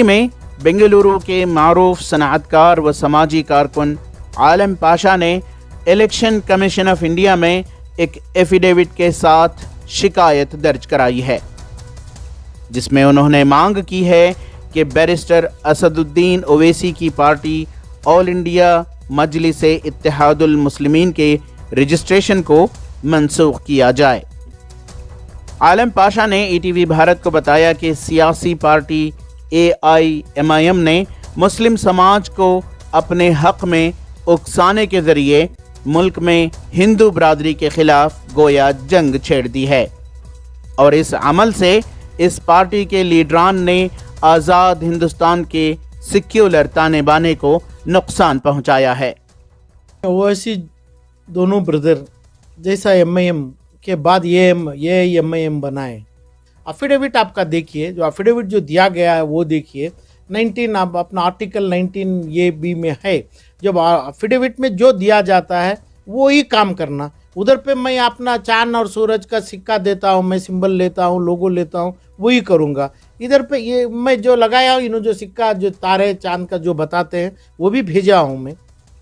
में बेंगलुरु के मारूफ सनातकार व समाजी कारकुन आलम पाशा ने इलेक्शन कमीशन ऑफ इंडिया में एक एफिडेविट के साथ शिकायत दर्ज कराई है, जिसमें उन्होंने मांग की है कि बैरिस्टर असदुद्दीन ओवैसी की पार्टी ऑल इंडिया मजलिस इत्तेहादुल मुस्लिमीन के रजिस्ट्रेशन को मंसूख किया जाए। आलम पाशा ने ईटीवी भारत को बताया कि सियासी पार्टी AIMIM ने मुस्लिम समाज को अपने हक में उकसाने के जरिए मुल्क में हिंदू बरादरी के खिलाफ गोया जंग छेड़ दी है और इस अमल से इस पार्टी के लीडरान ने आज़ाद हिंदुस्तान के सिक्युलर ताने बाने को नुकसान पहुंचाया है। ओवैसी दोनों ब्रदर जैसा MIM के बाद ये MIM बनाए। अफिडेविट आपका देखिए, जो अफिडेविट जो दिया गया है वो देखिए 19 आप अपना आर्टिकल 19 ये बी में है। जब अफिडेविट में जो दिया जाता है वो ही काम करना। उधर पे मैं अपना चांद और सूरज का सिक्का देता हूँ, मैं सिंबल लेता हूँ, लोगो लेता हूँ, वही करूँगा। इधर पे ये मैं जो लगाया हूँ, इन्होंने जो सिक्का जो तारे चांद का जो बताते हैं वो भी भेजा हूँ मैं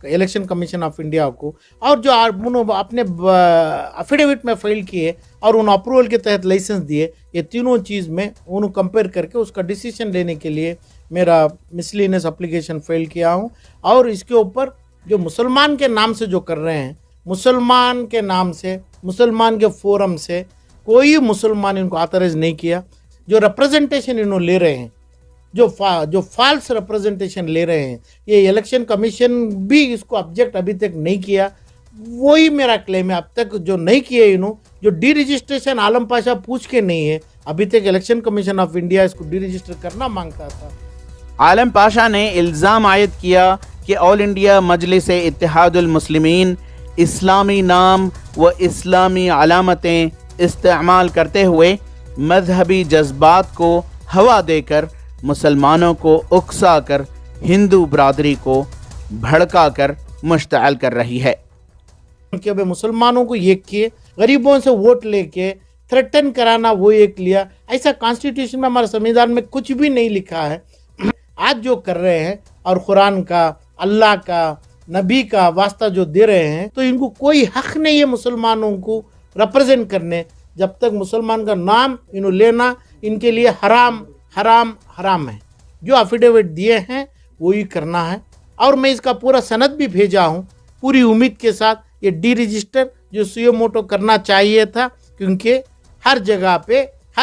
इलेक्शन कमीशन ऑफ इंडिया को, और जो उन्होंने अपने अफिडेविट में फाइल किए और उन अप्रूवल के तहत लाइसेंस दिए, ये तीनों चीज़ में उन्होंने कंपेयर करके उसका डिसीजन लेने के लिए मेरा मिसलिनियस एप्लीकेशन फाइल किया हूँ। और इसके ऊपर जो मुसलमान के नाम से जो कर रहे हैं, मुसलमान के नाम से, मुसलमान के फोरम से कोई मुसलमान इनको ऑथराइज नहीं किया। जो रिप्रेजेंटेशन इन्होंने ले रहे हैं, जो फॉल्स रिप्रेजेंटेशन ले रहे हैं, ये इलेक्शन कमीशन भी इसको ऑब्जेक्ट अभी तक नहीं किया। वही मेरा क्लेम है, अब तक जो नहीं किए इन्होंने, जो डी रजिस्ट्रेशन आलम पाशा पूछ के नहीं है, अभी तक इलेक्शन कमीशन ऑफ इंडिया इसको डी रजिस्टर करना मांगता था। आलम पाशा ने इल्ज़ाम आयद किया कि ऑल इंडिया मजलिस इत्तेहादुल मुस्लिमीन इस्लामी नाम व इस्लामी अलामतें इस्तेमाल करते हुए मजहबी जज्बात को हवा देकर मुसलमानों को उकसा कर हिंदू बरादरी को भड़का कर मुश्तअल कर रही है। कि भाई मुसलमानों को एक किए, गरीबों से वोट लेके थ्रेटन कराना वो एक लिया। ऐसा कॉन्स्टिट्यूशन में, हमारे संविधान में कुछ भी नहीं लिखा है। आज जो कर रहे हैं और कुरान का, अल्लाह का, नबी का वास्ता जो दे रहे हैं, तो इनको कोई हक नहीं है मुसलमानों को रिप्रेजेंट करने। जब तक मुसलमान का नाम इन्हों लेना इनके लिए हराम हराम हराम है। जो अफिडेविट दिए हैं वही करना है। और मैं इसका पूरा सनद भी भेजा हूँ पूरी उम्मीद के साथ। ये डी रजिस्टर जो सुयो मोटो करना चाहिए था, क्योंकि हर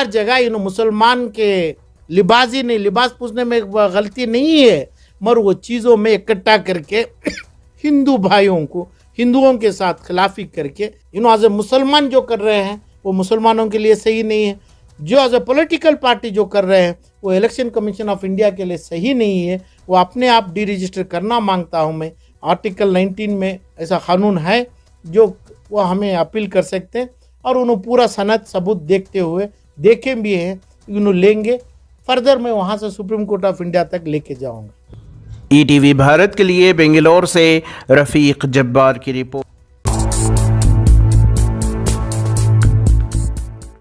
जगह इन्हों मुसलमान के लिबास ही नहीं, लिबास पूछने में गलती नहीं है, मगर वो चीज़ों में इकट्ठा करके हिंदू भाइयों को हिंदुओं के साथ खिलाफी करके इन्हों एज ए मुसलमान जो कर रहे हैं वो मुसलमानों के लिए सही नहीं है। जो एज ए पॉलिटिकल पार्टी जो कर रहे हैं वो इलेक्शन कमीशन ऑफ इंडिया के लिए सही नहीं है। वो अपने आप डी रजिस्टर करना मांगता हूँ मैं। आर्टिकल 19 में ऐसा कानून है जो वो हमें अपील कर सकते हैं, और उन्होंने पूरा सनद सबूत देखते हुए देखे भी हैं, उन्होंने लेंगे। फर्दर मैं वहाँ से सुप्रीम कोर्ट ऑफ इंडिया तक लेके जाऊँगा। ईटीवी भारत के लिए बेंगलोर से रफ़ीक जब्बार की रिपोर्ट।